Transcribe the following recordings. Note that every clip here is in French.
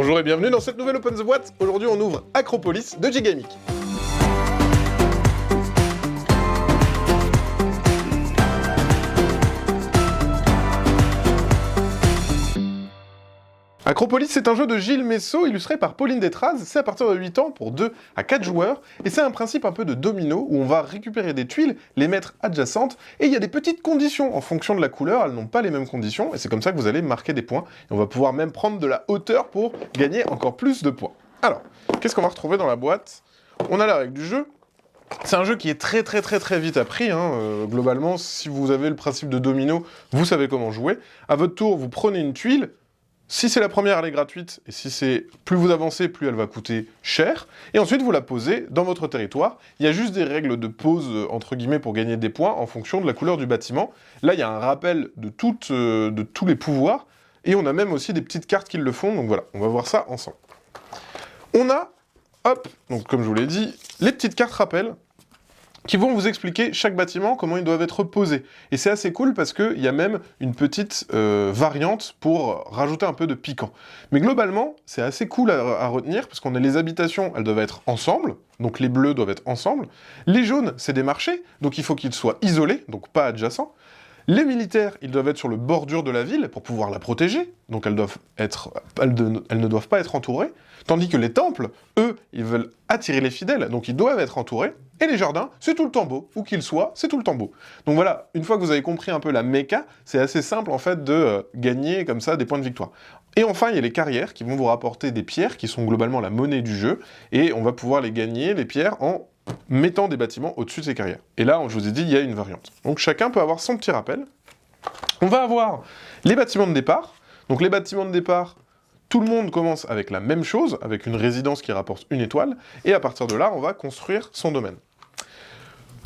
Bonjour et bienvenue dans cette nouvelle Open the Boîte. Aujourd'hui on ouvre Acropolis de Gigamic. Acropolis, c'est un jeu de Gilles Messot illustré par Pauline Détraz, c'est à partir de 8 ans pour 2 à 4 joueurs, et c'est un principe un peu de domino où on va récupérer des tuiles, les mettre adjacentes, et il y a des petites conditions en fonction de la couleur, elles n'ont pas les mêmes conditions, et c'est comme ça que vous allez marquer des points, et on va pouvoir même prendre de la hauteur pour gagner encore plus de points. Alors, qu'est-ce qu'on va retrouver dans la boîte? On a la règle du jeu. C'est un jeu qui est très vite appris, globalement, si vous avez le principe de domino, vous savez comment jouer. À votre tour, vous prenez une tuile. Si c'est la première, elle est gratuite, et si c'est plus vous avancez, plus elle va coûter cher. Et ensuite, vous la posez dans votre territoire. Il y a juste des règles de pose, entre guillemets, pour gagner des points en fonction de la couleur du bâtiment. Là, il y a un rappel de tous les pouvoirs, et on a même aussi des petites cartes qui le font, donc voilà, on va voir ça ensemble. On a, hop, donc comme je vous l'ai dit, les petites cartes rappel, qui vont vous expliquer chaque bâtiment, comment ils doivent être posés. Et c'est assez cool parce qu'il y a même une petite variante pour rajouter un peu de piquant. Mais globalement, c'est assez cool à retenir, parce qu'on a les habitations, elles doivent être ensemble, donc les bleus doivent être ensemble. Les jaunes, c'est des marchés, donc il faut qu'ils soient isolés, donc pas adjacents. Les militaires, ils doivent être sur le bordure de la ville pour pouvoir la protéger, donc elles ne doivent pas être entourées. Tandis que les temples, eux, ils veulent attirer les fidèles, donc ils doivent être entourés. Et les jardins, c'est tout le temps beau, où qu'ils soient, c'est tout le temps beau. Donc voilà, une fois que vous avez compris un peu la méca, c'est assez simple en fait de gagner comme ça des points de victoire. Et enfin, il y a les carrières qui vont vous rapporter des pierres, qui sont globalement la monnaie du jeu, et on va pouvoir les gagner, les pierres, en mettant des bâtiments au-dessus de ces carrières. Et là, je vous ai dit, il y a une variante. Donc chacun peut avoir son petit rappel. On va avoir les bâtiments de départ. Donc les bâtiments de départ, tout le monde commence avec la même chose, avec une résidence qui rapporte une étoile, et à partir de là, on va construire son domaine.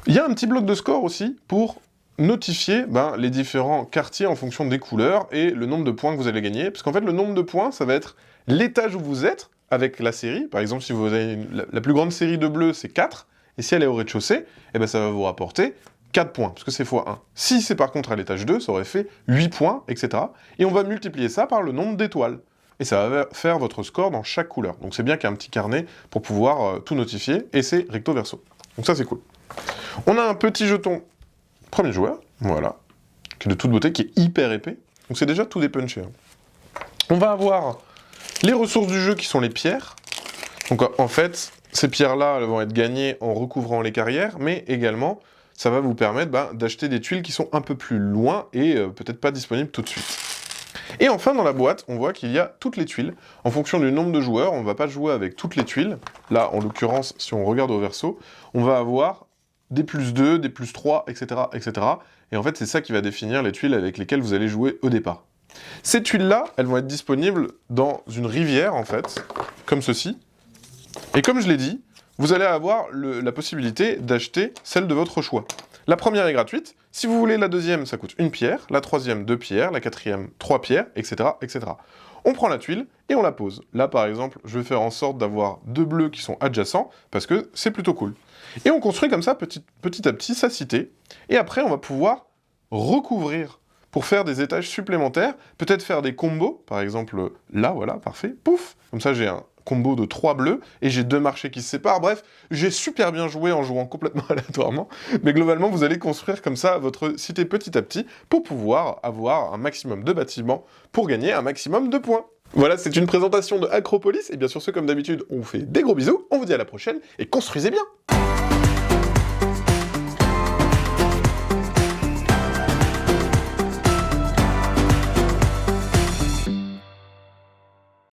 Il y a un petit bloc de score aussi pour notifier les différents quartiers en fonction des couleurs et le nombre de points que vous allez gagner, parce qu'en fait, le nombre de points, ça va être l'étage où vous êtes avec la série. Par exemple, si vous avez la plus grande série de bleus, c'est 4, et si elle est au rez-de-chaussée, ça va vous rapporter 4 points, parce que c'est x1. Si c'est par contre à l'étage 2, ça aurait fait 8 points, etc. Et on va multiplier ça par le nombre d'étoiles. Et ça va faire votre score dans chaque couleur. Donc c'est bien qu'il y ait un petit carnet pour pouvoir tout notifier, et c'est recto verso. Donc ça c'est cool. On a un petit jeton premier joueur, voilà, qui est de toute beauté, qui est hyper épais. Donc c'est déjà tout dépunché. On va avoir les ressources du jeu qui sont les pierres. Donc en fait, ces pierres-là, elles vont être gagnées en recouvrant les carrières, mais également, ça va vous permettre d'acheter des tuiles qui sont un peu plus loin et peut-être pas disponibles tout de suite. Et enfin, dans la boîte, on voit qu'il y a toutes les tuiles. En fonction du nombre de joueurs, on ne va pas jouer avec toutes les tuiles. Là, en l'occurrence, si on regarde au verso, on va avoir des +2, des +3, etc., etc. Et en fait, c'est ça qui va définir les tuiles avec lesquelles vous allez jouer au départ. Ces tuiles-là, elles vont être disponibles dans une rivière, en fait, comme ceci. Et comme je l'ai dit, vous allez avoir la possibilité d'acheter celle de votre choix. La première est gratuite. Si vous voulez la deuxième, ça coûte 1 pierre. La troisième, 2 pierres. La quatrième, 3 pierres, etc., etc. On prend la tuile et on la pose. Là, par exemple, je vais faire en sorte d'avoir 2 bleus qui sont adjacents, parce que c'est plutôt cool. Et on construit comme ça, petit à petit, sa cité. Et après, on va pouvoir recouvrir pour faire des étages supplémentaires, peut-être faire des combos, par exemple, là, voilà, parfait, pouf. Comme ça, j'ai un combo de 3 bleus, et j'ai 2 marchés qui se séparent. Bref, j'ai super bien joué en jouant complètement aléatoirement, mais globalement, vous allez construire comme ça votre cité petit à petit, pour pouvoir avoir un maximum de bâtiments, pour gagner un maximum de points. Voilà, c'est une présentation de Acropolis, et bien sûr, comme d'habitude, on vous fait des gros bisous, on vous dit à la prochaine, et construisez bien!